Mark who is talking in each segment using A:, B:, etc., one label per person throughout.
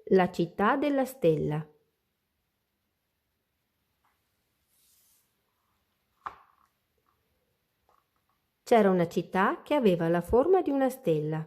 A: La città della stella. C'era una città che aveva la forma di una stella.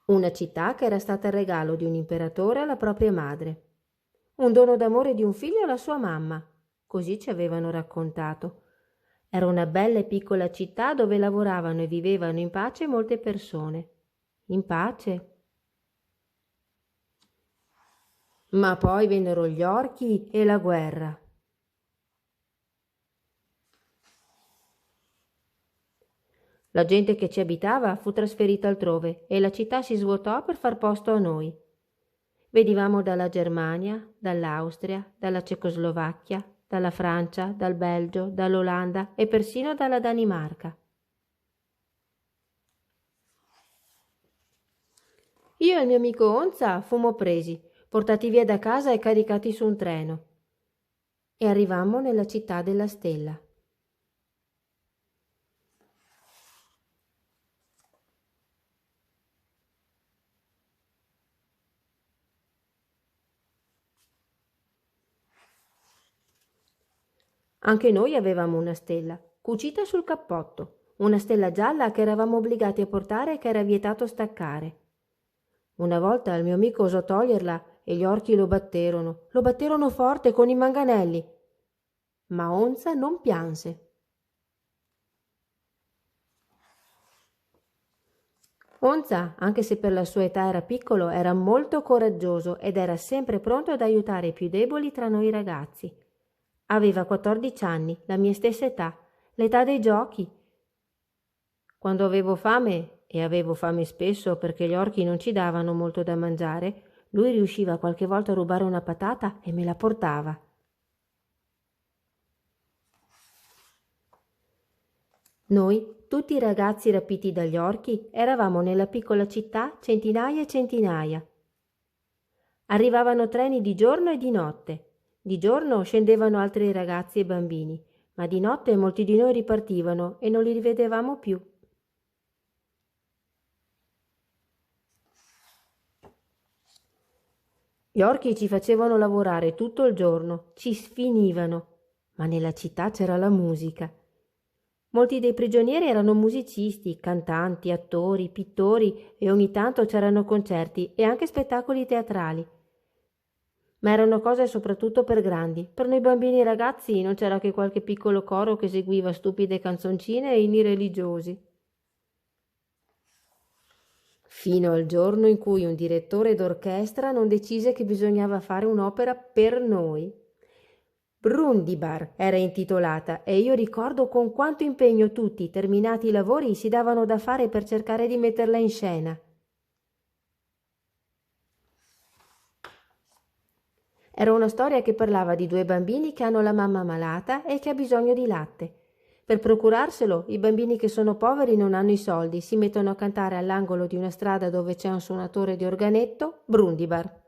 A: Una città che era stata il regalo di un imperatore alla propria madre. Un dono d'amore di un figlio alla sua mamma. Così ci avevano raccontato. Era una bella e piccola città dove lavoravano e vivevano in pace molte persone. In pace. Ma poi vennero gli orchi e la guerra. La gente che ci abitava fu trasferita altrove e la città si svuotò per far posto a noi. Venivamo dalla Germania, dall'Austria, dalla Cecoslovacchia, dalla Francia, dal Belgio, dall'Olanda e persino dalla Danimarca. Io e il mio amico Onza fummo presi, portati via da casa e caricati su un treno. E arrivammo nella città della stella. Anche noi avevamo una stella, cucita sul cappotto, una stella gialla che eravamo obbligati a portare e che era vietato staccare. Una volta il mio amico osò toglierla e gli orchi lo batterono forte con i manganelli. Ma Onza non pianse. Onza, anche se per la sua età era piccolo, era molto coraggioso ed era sempre pronto ad aiutare i più deboli tra noi ragazzi. Aveva 14 anni, la mia stessa età, l'età dei giochi. Quando avevo fame, e avevo fame spesso perché gli orchi non ci davano molto da mangiare, lui riusciva qualche volta a rubare una patata e me la portava. Noi, tutti i ragazzi rapiti dagli orchi, eravamo nella piccola città centinaia e centinaia. Arrivavano treni di giorno e di notte. Di giorno scendevano altri ragazzi e bambini, ma di notte molti di noi ripartivano e non li rivedevamo più. Gli orchi ci facevano lavorare tutto il giorno, ci sfinivano, ma nella città c'era la musica. Molti dei prigionieri erano musicisti, cantanti, attori, pittori e ogni tanto c'erano concerti e anche spettacoli teatrali. Ma erano cose soprattutto per grandi. Per noi bambini e ragazzi non c'era che qualche piccolo coro che eseguiva stupide canzoncine e inni religiosi. Fino al giorno in cui un direttore d'orchestra non decise che bisognava fare un'opera per noi. Brundibar era intitolata e io ricordo con quanto impegno tutti, terminati i lavori, si davano da fare per cercare di metterla in scena. Era una storia che parlava di due bambini che hanno la mamma malata e che ha bisogno di latte. Per procurarselo, i bambini che sono poveri non hanno i soldi, si mettono a cantare all'angolo di una strada dove c'è un suonatore di organetto, Brundibar.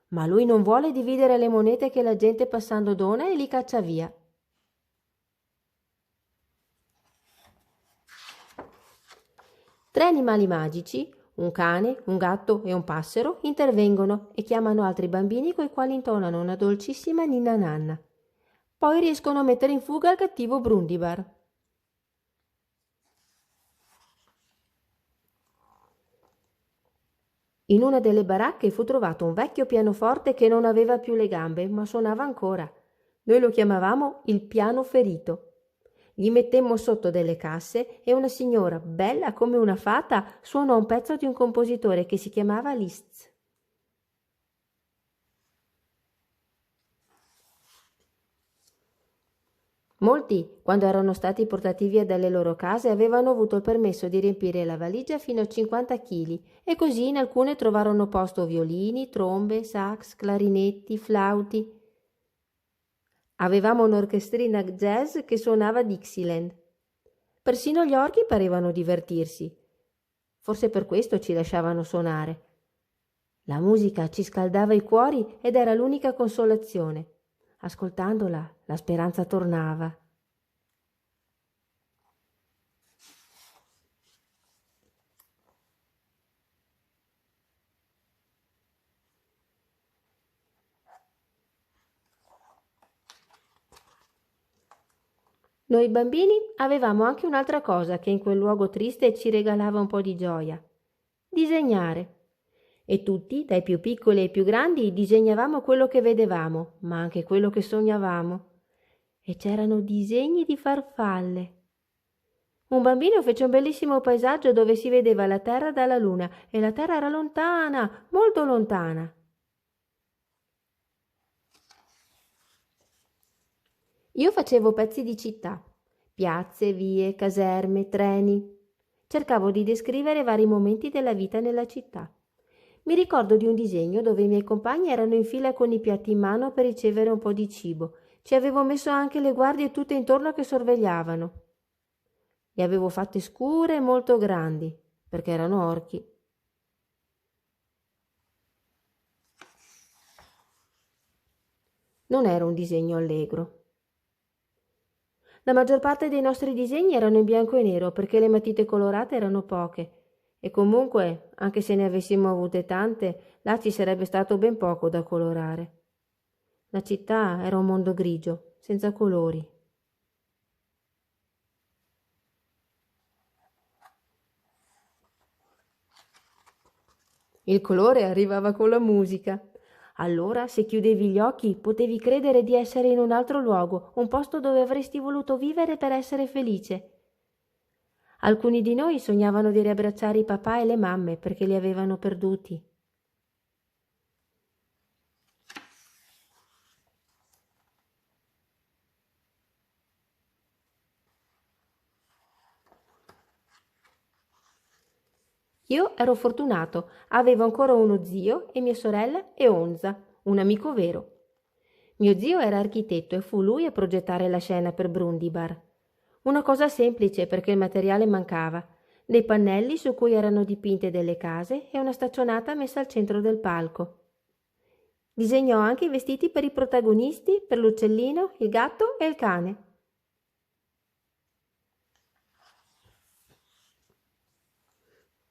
A: Ma lui non vuole dividere le monete che la gente passando dona e li caccia via. Tre animali magici, un cane, un gatto e un passero, intervengono e chiamano altri bambini coi quali intonano una dolcissima ninna nanna. Poi riescono a mettere in fuga il cattivo Brundibar. In una delle baracche fu trovato un vecchio pianoforte che non aveva più le gambe, ma suonava ancora. Noi lo chiamavamo il piano ferito. Gli mettemmo sotto delle casse e una signora, bella come una fata, suonò un pezzo di un compositore che si chiamava Liszt. Molti, quando erano stati portati via dalle loro case, avevano avuto il permesso di riempire la valigia fino a 50 kg e così in alcune trovarono posto violini, trombe, sax, clarinetti, flauti. Avevamo un'orchestrina jazz che suonava Dixieland. Persino gli orchi parevano divertirsi. Forse per questo ci lasciavano suonare. La musica ci scaldava i cuori ed era l'unica consolazione. Ascoltandola, la speranza tornava. Noi bambini avevamo anche un'altra cosa che in quel luogo triste ci regalava un po' di gioia: disegnare. E tutti, dai più piccoli ai più grandi, disegnavamo quello che vedevamo, ma anche quello che sognavamo. E c'erano disegni di farfalle. Un bambino fece un bellissimo paesaggio dove si vedeva la terra dalla luna e la terra era lontana, molto lontana. Io facevo pezzi di città, piazze, vie, caserme, treni. Cercavo di descrivere vari momenti della vita nella città. Mi ricordo di un disegno dove i miei compagni erano in fila con i piatti in mano per ricevere un po' di cibo. Ci avevo messo anche le guardie tutte intorno che sorvegliavano. Le avevo fatte scure e molto grandi, perché erano orchi. Non era un disegno allegro. La maggior parte dei nostri disegni erano in bianco e nero perché le matite colorate erano poche e comunque, anche se ne avessimo avute tante, là ci sarebbe stato ben poco da colorare. La città era un mondo grigio, senza colori. Il colore arrivava con la musica. Allora, se chiudevi gli occhi, potevi credere di essere in un altro luogo, un posto dove avresti voluto vivere per essere felice. Alcuni di noi sognavano di riabbracciare i papà e le mamme perché li avevano perduti. Io ero fortunato, avevo ancora uno zio e mia sorella e Onza, un amico vero. Mio zio era architetto e fu lui a progettare la scena per Brundibar. Una cosa semplice perché il materiale mancava, dei pannelli su cui erano dipinte delle case e una staccionata messa al centro del palco. Disegnò anche i vestiti per i protagonisti, per l'uccellino, il gatto e il cane.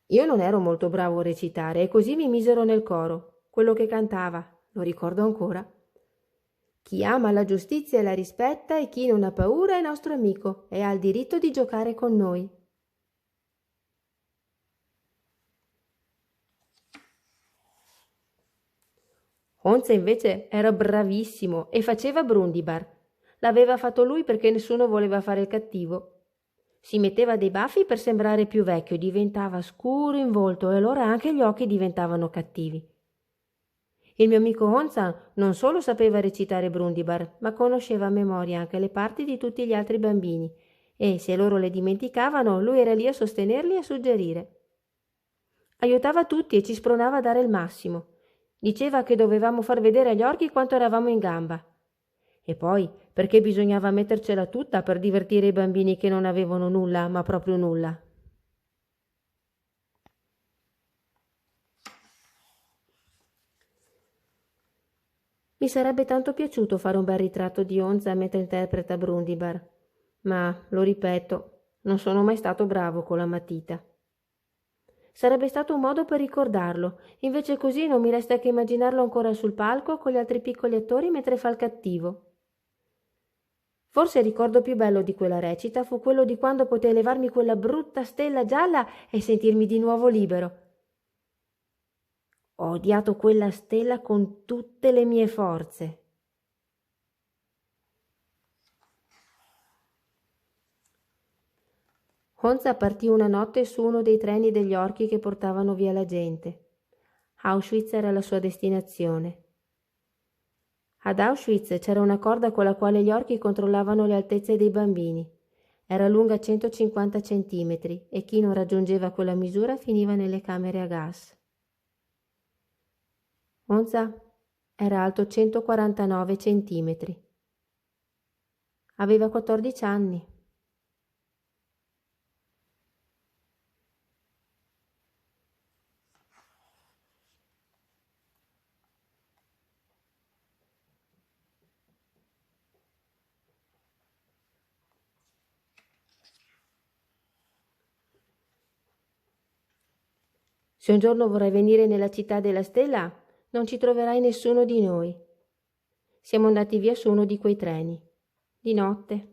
A: Io non ero molto bravo a recitare e così mi misero nel coro, quello che cantava, lo ricordo ancora. Chi ama la giustizia e la rispetta e chi non ha paura è nostro amico e ha il diritto di giocare con noi. Onze invece era bravissimo e faceva Brundibar. L'aveva fatto lui perché nessuno voleva fare il cattivo. Si metteva dei baffi per sembrare più vecchio, diventava scuro in volto e allora anche gli occhi diventavano cattivi. Il mio amico Onza non solo sapeva recitare Brundibar, ma conosceva a memoria anche le parti di tutti gli altri bambini e, se loro le dimenticavano, lui era lì a sostenerli e a suggerire. Aiutava tutti e ci spronava a dare il massimo. Diceva che dovevamo far vedere agli orchi quanto eravamo in gamba. E poi, perché bisognava mettercela tutta per divertire i bambini che non avevano nulla, ma proprio nulla. Mi sarebbe tanto piaciuto fare un bel ritratto di Onza mentre interpreta Brundibar, ma, lo ripeto, non sono mai stato bravo con la matita. Sarebbe stato un modo per ricordarlo, invece così non mi resta che immaginarlo ancora sul palco con gli altri piccoli attori mentre fa il cattivo. Forse il ricordo più bello di quella recita fu quello di quando potei levarmi quella brutta stella gialla e sentirmi di nuovo libero. Ho odiato quella stella con tutte le mie forze. Honza partì una notte su uno dei treni degli orchi che portavano via la gente. Auschwitz era la sua destinazione. Ad Auschwitz c'era una corda con la quale gli orchi controllavano le altezze dei bambini. Era lunga 150 centimetri e chi non raggiungeva quella misura finiva nelle camere a gas. Honza era alto 149 centimetri. Aveva 14 anni. Se un giorno vorrai venire nella città della stella, non ci troverai nessuno di noi. Siamo andati via su uno di quei treni, di notte.